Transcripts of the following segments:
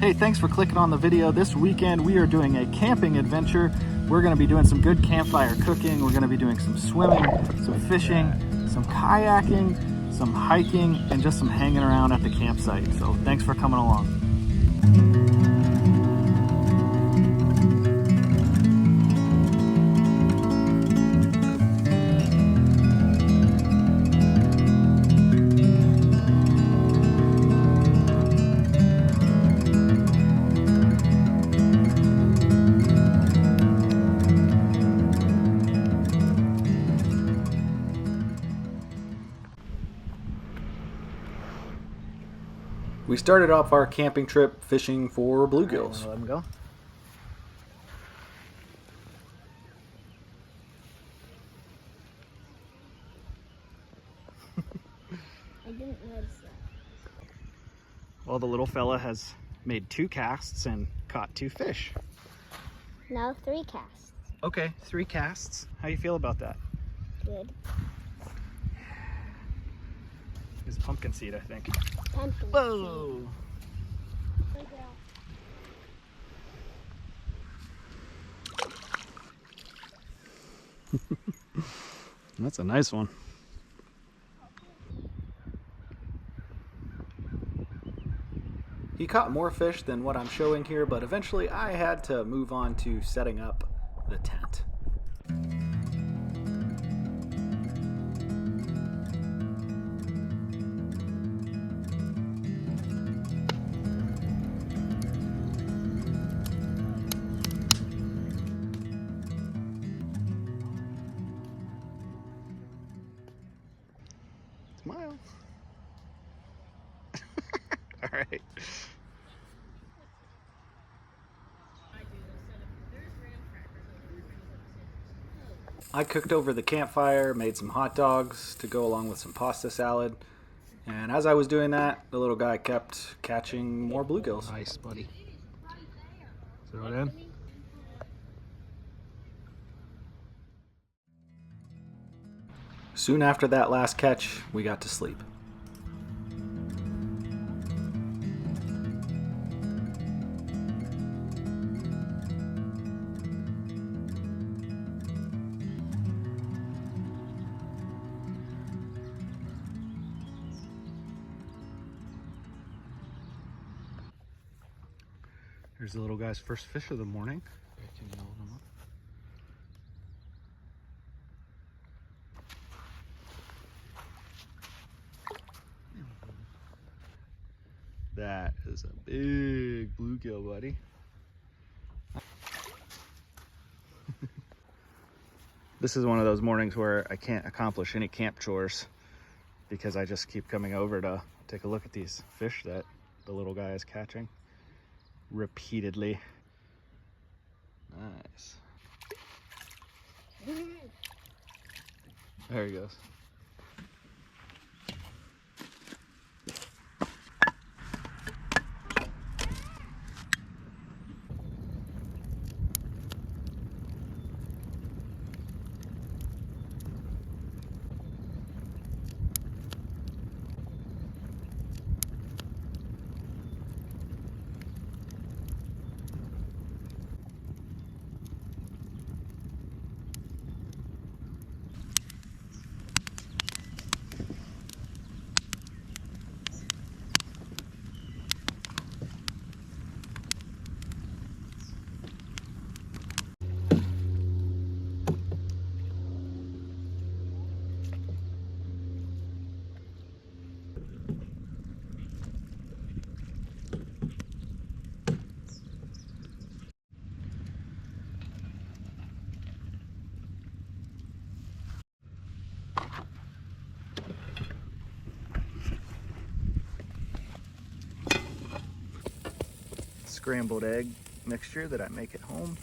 Hey, thanks for clicking on the video. This weekend we are doing a camping adventure. We're going to be doing some good campfire cooking. We're going to be doing some swimming, some fishing, some kayaking, some hiking, and just some hanging around at the campsite. So thanks for coming along. We started off our camping trip fishing for bluegills. Let them go. I didn't notice that. Well, the little fella has made 2 casts and caught 2 fish. No, 3 casts. Okay, 3 casts. How you feel about that? Good. It's Pumpkinseed, I think. Pumpkinseed. Whoa! That's a nice one. He caught more fish than what I'm showing here, but eventually I had to move on to setting up the tent. Smile. All right. I cooked over the campfire, made some hot dogs to go along with some pasta salad. And as I was doing that, the little guy kept catching more bluegills. Nice, buddy. Throw it in. Soon after that last catch, we got to sleep. Here's the little guy's first fish of the morning. Can you hold him up? That is a big bluegill, buddy. This is one of those mornings where I can't accomplish any camp chores because I just keep coming over to take a look at these fish that the little guy is catching repeatedly. Nice. There he goes. Scrambled egg mixture that I make at home.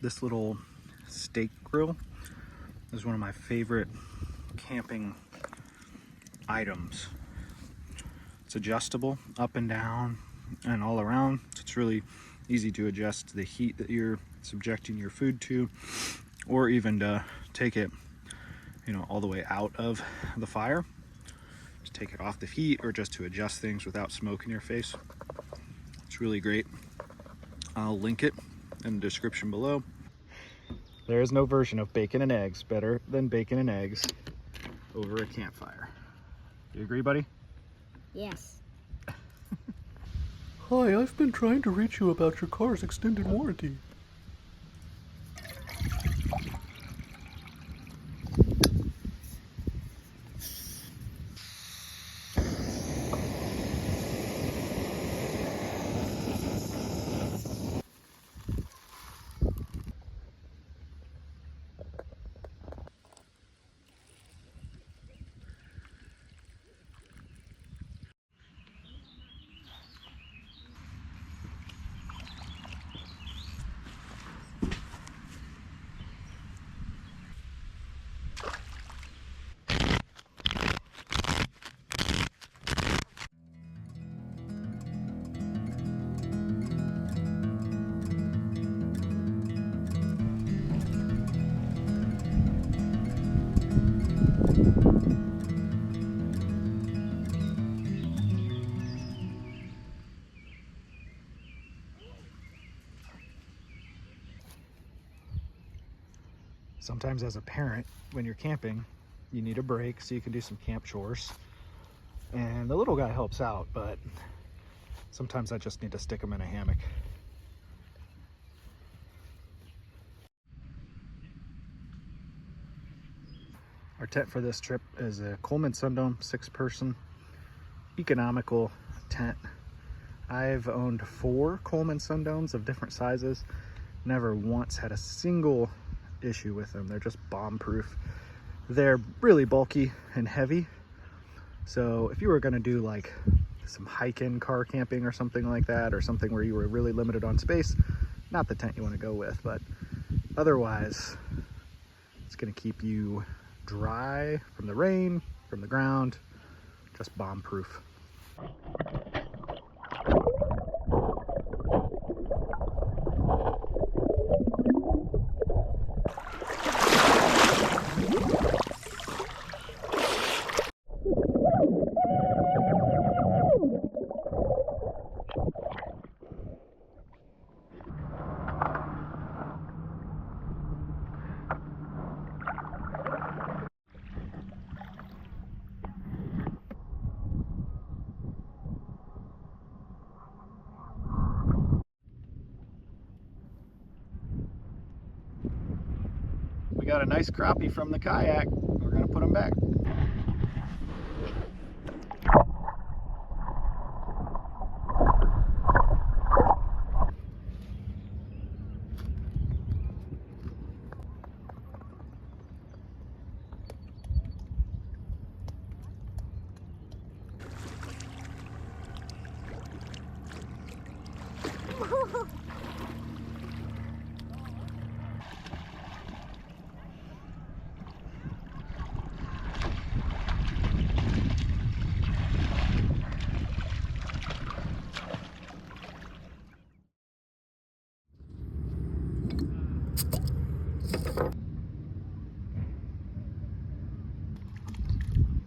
This little steak grill is one of my favorite camping items. It's adjustable up and down and all around. So it's really easy to adjust the heat that you're subjecting your food to, or even to take it, you know, all the way out of the fire. Just take it off the heat, or just to adjust things without smoke in your face. It's really great. I'll link it in the description below. There is no version of bacon and eggs better than bacon and eggs over a campfire. You agree, buddy? Yes. Hi, I've been trying to reach you about your car's extended warranty. Sometimes as a parent, when you're camping, you need a break so you can do some camp chores. And the little guy helps out, but sometimes I just need to stick him in a hammock. Our tent for this trip is a Coleman Sundome 6-person economical tent. I've owned 4 Coleman Sundomes of different sizes. Never once had a single issue with them. They're just bomb-proof. They're really bulky and heavy. So if you were going to do like some hiking, car camping or something like that, or something where you were really limited on space, not the tent you want to go with. But otherwise, it's going to keep you dry from the rain, from the ground, just bomb-proof. We got a nice crappie from the kayak. We're gonna put them back.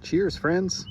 Cheers, friends.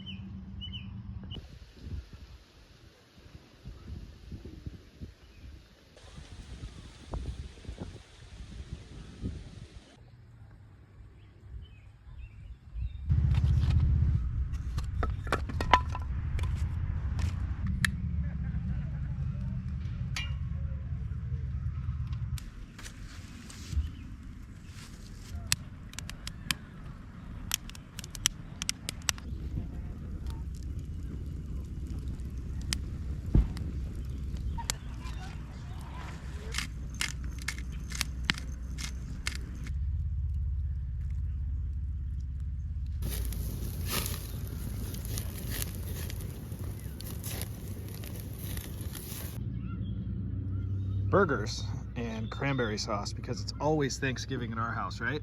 Burgers and cranberry sauce, because it's always Thanksgiving in our house, right?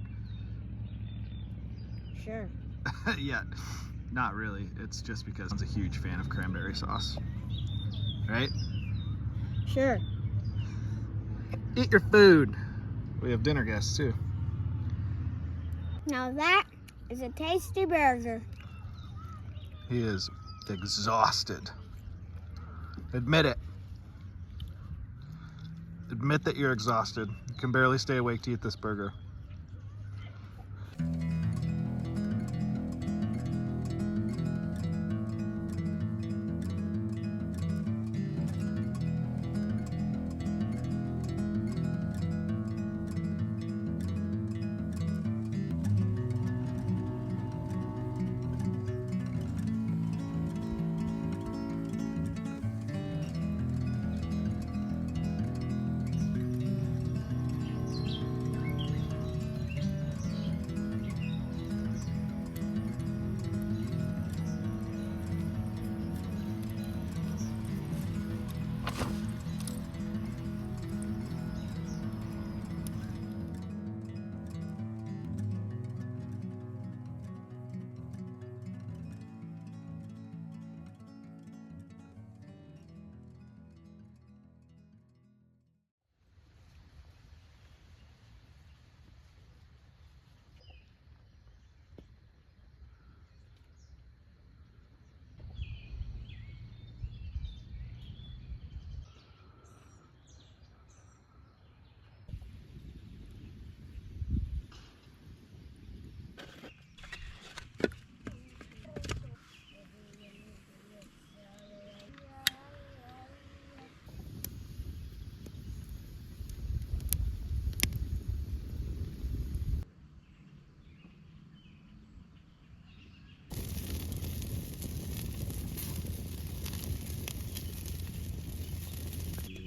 Sure. Yeah, not really. It's just because I'm a huge fan of cranberry sauce, right? Sure. Eat your food. We have dinner guests too. Now that is a tasty burger. He is exhausted. Admit it. Admit that you're exhausted. You can barely stay awake to eat this burger.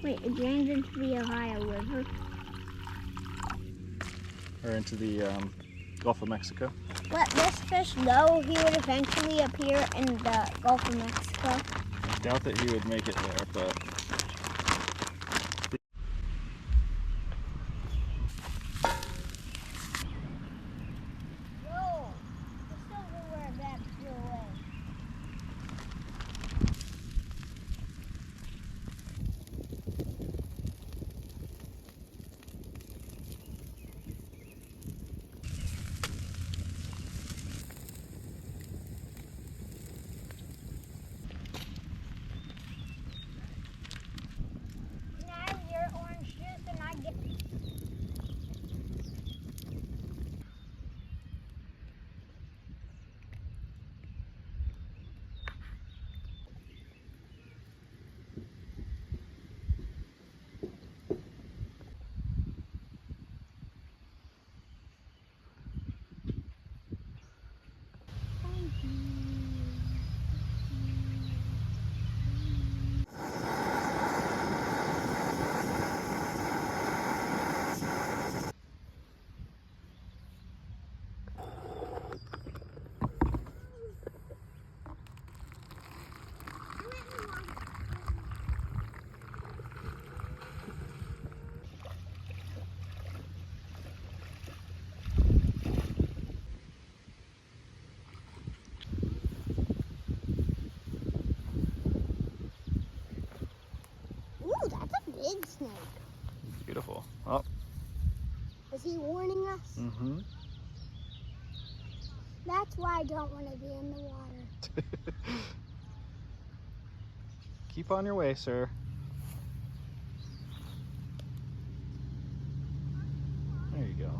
Wait, it drains into the Ohio River. Or into the Gulf of Mexico. Let this fish go, he would eventually appear in the Gulf of Mexico. I doubt that he would make it there, but... Whoa! It's over where that flew away. Big snake. Beautiful. Oh. Is he warning us? Mm-hmm. That's why I don't want to be in the water. Keep on your way, sir. There you go.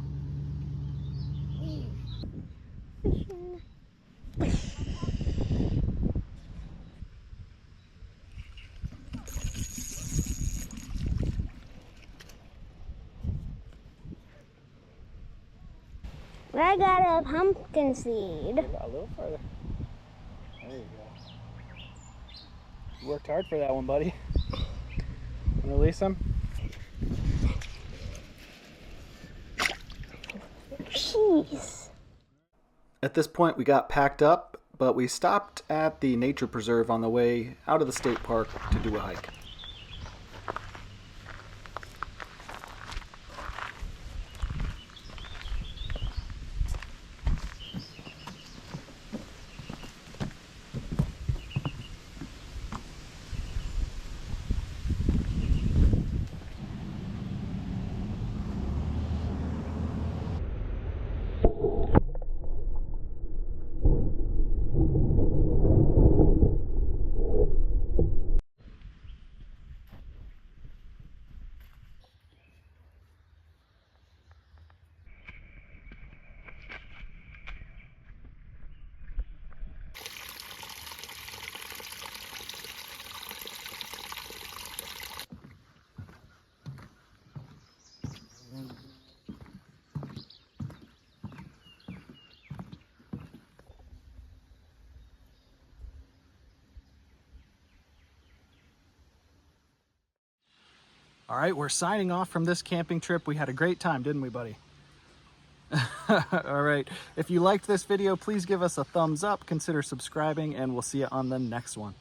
I got a pumpkin seed. A little further. There you go. You worked hard for that one, buddy. Release him. Jeez. At this point, we got packed up, but we stopped at the nature preserve on the way out of the state park to do a hike. All right, we're signing off from this camping trip. We had a great time, didn't we, buddy? All right, if you liked this video, please give us a thumbs up, consider subscribing, and we'll see you on the next one.